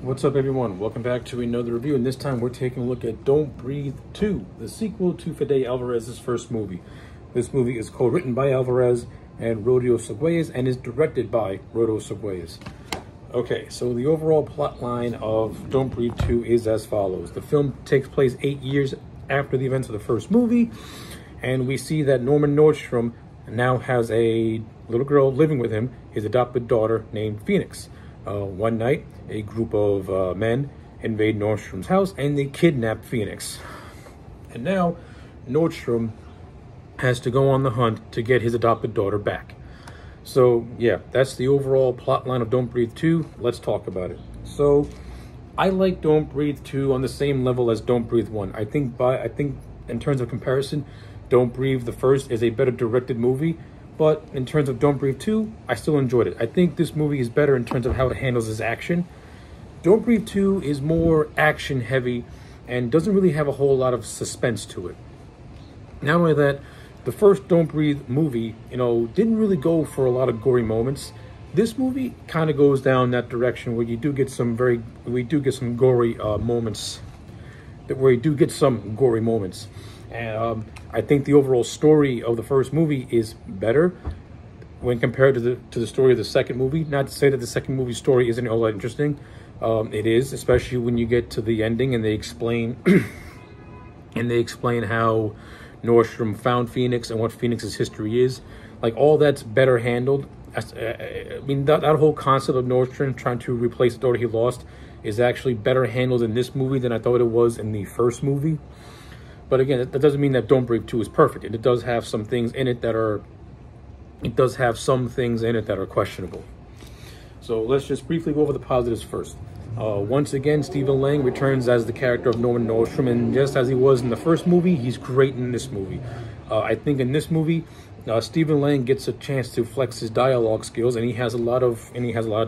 What's up, everyone? Welcome back to another review, and this time we're taking a look at Don't Breathe 2, the sequel to Fede Álvarez's first movie. This movie is co-written by Álvarez and Rodrigo Seguez and is directed by Rodrigo Seguez. Okay, so the overall plot line of Don't Breathe 2 is as follows. The film takes place 8 years after the events of the first movie, and we see that Norman Nordstrom now has a little girl living with him, his adopted daughter named Phoenix. One night, a group of men invade Nordstrom's house and they kidnap Phoenix. And now, Nordstrom has to go on the hunt to get his adopted daughter back. So, yeah, that's the overall plot line of Don't Breathe 2. Let's talk about it. So, I like Don't Breathe 2 on the same level as Don't Breathe 1. I think in terms of comparison, Don't Breathe the first is a better directed movie. But in terms of Don't Breathe 2, I still enjoyed it. I think this movie is better in terms of how it handles its action. Don't Breathe 2 is more action heavy and doesn't really have a whole lot of suspense to it. Not only that, the first Don't Breathe movie, didn't really go for a lot of gory moments. This movie kind of goes down that direction where we do get some gory moments. And I think the overall story of the first movie is better when compared to the story of the second movie. Not to say that the second movie's story isn't all that interesting. It is, especially when you get to the ending and they explain how Nordstrom found Phoenix and what Phoenix's history is. Like, all that's better handled. I mean, that whole concept of Nordstrom trying to replace the daughter he lost is actually better handled in this movie than I thought it was in the first movie. But again, that doesn't mean that Don't Breathe 2 is perfect. It does have some things in it that are questionable. So let's just briefly go over the positives first. Once again, Stephen Lang returns as the character of Norman Nordstrom, and just as he was in the first movie, he's great in this movie. I think in this movie, Stephen Lang gets a chance to flex his dialogue skills, and he has a lot of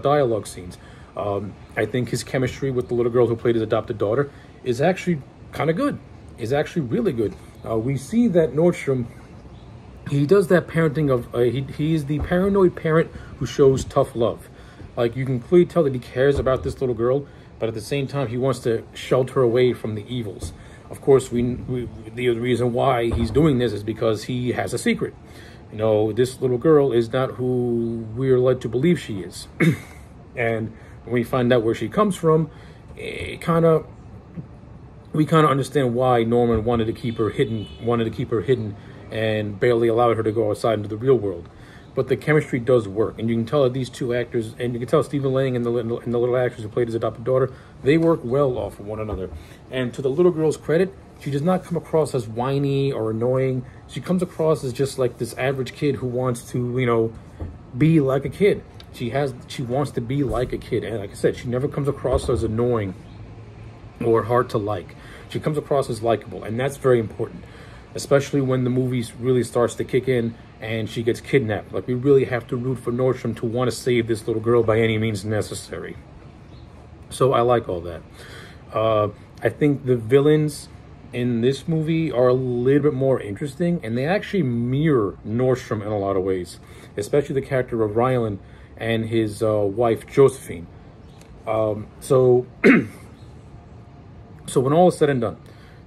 dialogue scenes. I think his chemistry with the little girl who played his adopted daughter is actually kind of good. Is actually really good. We see that Nordstrom, he does that parenting of, he is the paranoid parent who shows tough love. Like, you can clearly tell that he cares about this little girl, but at the same time, he wants to shelter her away from the evils. Of course, the reason why he's doing this is because he has a secret. This little girl is not who we're led to believe she is. And when we find out where she comes from, we kind of understand why Norman wanted to keep her hidden and barely allowed her to go outside into the real world. But the chemistry does work, and you can tell that these two actors, and you can tell Stephen Lang and the little actress who played his adopted daughter, they work well off of one another. And to the little girl's credit, she does not come across as whiny or annoying. She comes across as just like this average kid who wants to, be like a kid. She wants to be like a kid, and like I said, she never comes across as annoying or hard to like. She comes across as likable, and that's very important, especially when the movie really starts to kick in and she gets kidnapped. Like, we really have to root for Nordstrom to want to save this little girl by any means necessary. So I like all that. I think the villains in this movie are a little bit more interesting, and they actually mirror Nordstrom in a lot of ways, especially the character of Rylan and his wife, Josephine. So when all is said and done,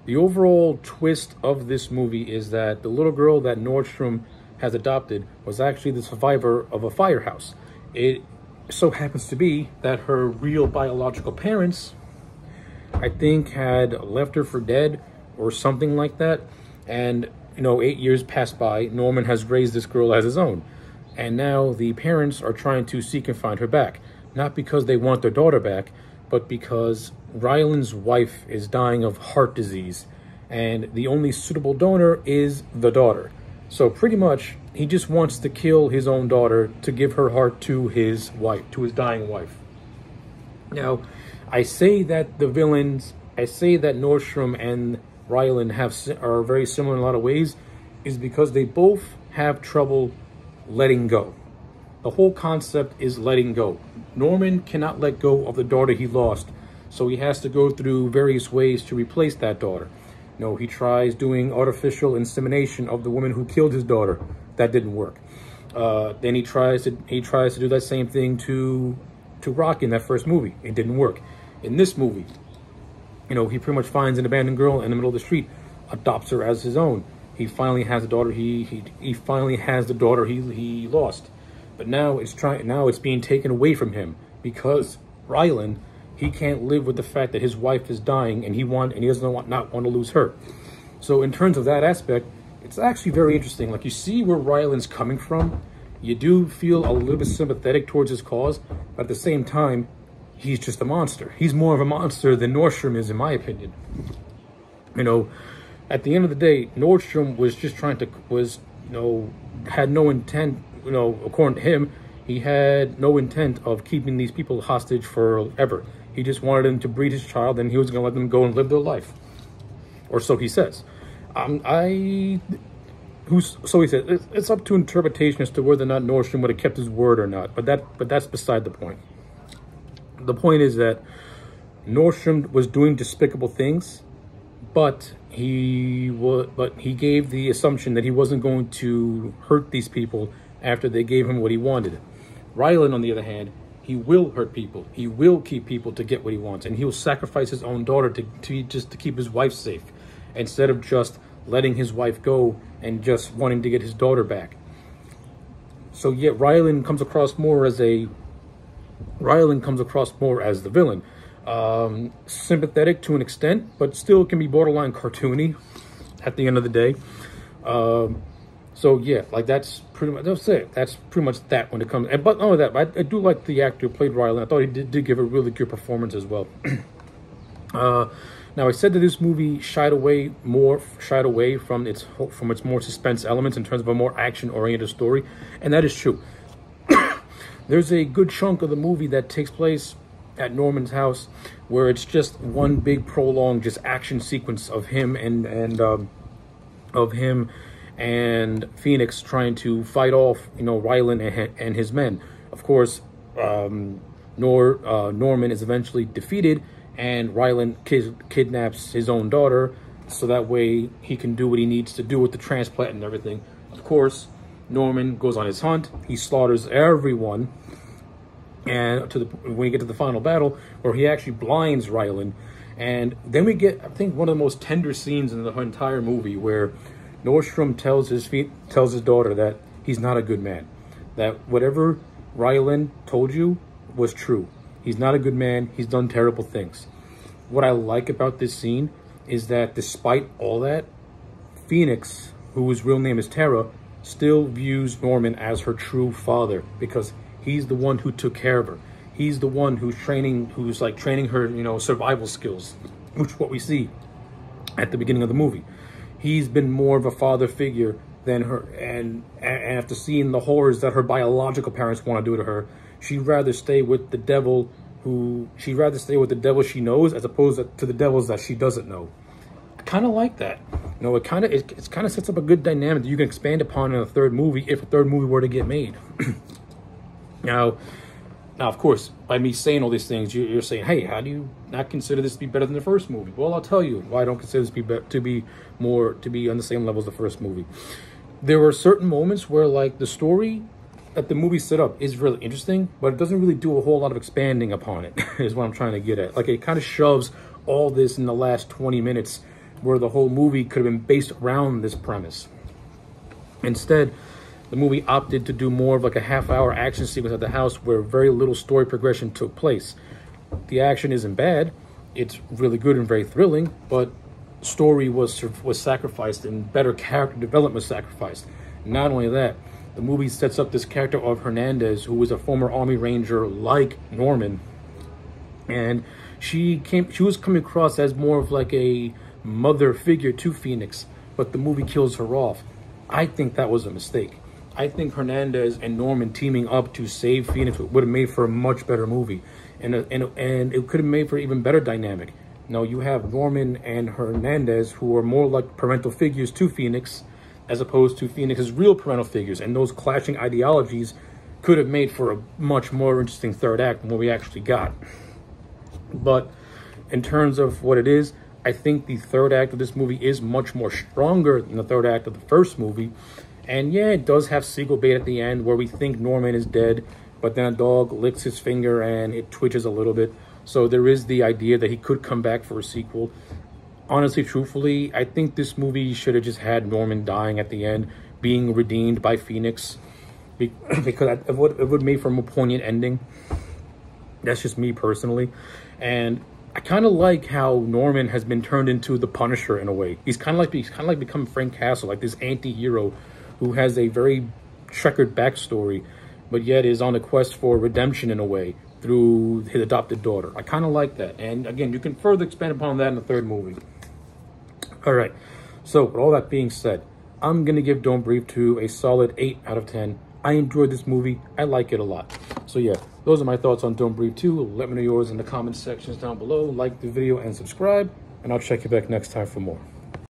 the overall twist of this movie is that the little girl that Nordstrom has adopted was actually the survivor of a firehouse. It so happens to be that her real biological parents, I think, had left her for dead or something like that. And, 8 years passed by. Norman has raised this girl as his own. And now the parents are trying to seek and find her back. Not because they want their daughter back, but because Rylan's wife is dying of heart disease, and the only suitable donor is the daughter. So pretty much, he just wants to kill his own daughter to give her heart to his wife, to his dying wife. Now, I say that Nordstrom and Rylan are very similar in a lot of ways, is because they both have trouble letting go. The whole concept is letting go. Norman cannot let go of the daughter he lost, so he has to go through various ways to replace that daughter. He tries doing artificial insemination of the woman who killed his daughter. That didn't work. Then he tries to do that same thing to Rocky in that first movie. It didn't work. In this movie, you know, he pretty much finds an abandoned girl in the middle of the street, adopts her as his own. He finally has the daughter he finally has the daughter he lost. But now it's being taken away from him because Rylan, he can't live with the fact that his wife is dying and he doesn't not want to lose her. So in terms of that aspect, it's actually very interesting. Like, you see where Rylan's coming from. You do feel a little bit sympathetic towards his cause, but at the same time, he's just a monster. He's more of a monster than Nordstrom is, in my opinion. You know, at the end of the day, Nordstrom was just had no intent, you know, according to him, he had no intent of keeping these people hostage forever. He just wanted them to breed his child, and he was going to let them go and live their life. Or so he says. So he said, it's up to interpretation as to whether or not Nordstrom would have kept his word or not. But that's beside the point. The point is that Nordstrom was doing despicable things, but he gave the assumption that he wasn't going to hurt these people after they gave him what he wanted. Rylan, on the other hand, he will hurt people. He will keep people to get what he wants, and he will sacrifice his own daughter to keep his wife safe, instead of just letting his wife go and just wanting to get his daughter back. So yet Rylan comes across more as the villain. Sympathetic to an extent, but still can be borderline cartoony at the end of the day. So yeah, like that's pretty much that when it comes. But not only that, I do like the actor who played Rylan. I thought he did give a really good performance as well. Now, I said that this movie shied away from its more suspense elements in terms of a more action-oriented story, and that is true. There's a good chunk of the movie that takes place at Norman's house where it's just one big prolonged just action sequence of him and Phoenix trying to fight off, you know, Rylan and his men. Of course, Norman is eventually defeated, and Rylan kidnaps his own daughter so that way he can do what he needs to do with the transplant and everything. Of course, Norman goes on his hunt. He slaughters everyone, and when we get to the final battle, where he actually blinds Rylan, and then we get, I think, one of the most tender scenes in the entire movie, where Nordstrom tells his daughter that he's not a good man, that whatever Rylan told you was true. He's not a good man. He's done terrible things. What I like about this scene is that despite all that, Phoenix, whose real name is Tara, still views Norman as her true father, because he's the one who took care of her. He's the one who's training her, you know, survival skills, which is what we see at the beginning of the movie. He's been more of a father figure than her, and after seeing the horrors that her biological parents want to do to her, she'd rather stay with the devil she knows as opposed to the devils that she doesn't know. I kind of like that. You know, it kind of sets up a good dynamic that you can expand upon in a third movie if a third movie were to get made. Now, of course, by me saying all these things, you're saying, hey, how do you not consider this to be better than the first movie? Well, I'll tell you why I don't consider this to be on the same level as the first movie. There were certain moments where, like, the story that the movie set up is really interesting, but it doesn't really do a whole lot of expanding upon it, is what I'm trying to get at. Like, it kind of shoves all this in the last 20 minutes, where the whole movie could have been based around this premise. Instead, the movie opted to do more of like a half-hour action sequence at the house where very little story progression took place. The action isn't bad. It's really good and very thrilling, but story was sacrificed and better character development was sacrificed. Not only that, the movie sets up this character of Hernandez, who was a former Army Ranger like Norman, and she was coming across as more of like a mother figure to Phoenix, but the movie kills her off. I think that was a mistake. I think Hernandez and Norman teaming up to save Phoenix would have made for a much better movie, and it could have made for an even better dynamic. Now you have Norman and Hernandez, who are more like parental figures to Phoenix, as opposed to Phoenix's real parental figures, and those clashing ideologies could have made for a much more interesting third act than what we actually got. But in terms of what it is, I think the third act of this movie is much more stronger than the third act of the first movie. And yeah, it does have sequel bait at the end where we think Norman is dead, but then a dog licks his finger and it twitches a little bit. So there is the idea that he could come back for a sequel. Honestly, truthfully, I think this movie should have just had Norman dying at the end, being redeemed by Phoenix, because it would make for a more poignant ending. That's just me personally. And I kind of like how Norman has been turned into the Punisher in a way. He's kind of like become Frank Castle, like this anti-hero who has a very checkered backstory, but yet is on a quest for redemption in a way through his adopted daughter. I kind of like that. And again, you can further expand upon that in the third movie. All right. So with all that being said, I'm going to give Don't Breathe 2 a solid 8 out of 10. I enjoyed this movie. I like it a lot. So yeah, those are my thoughts on Don't Breathe 2. Let me know yours in the comment sections down below. Like the video and subscribe, and I'll check you back next time for more.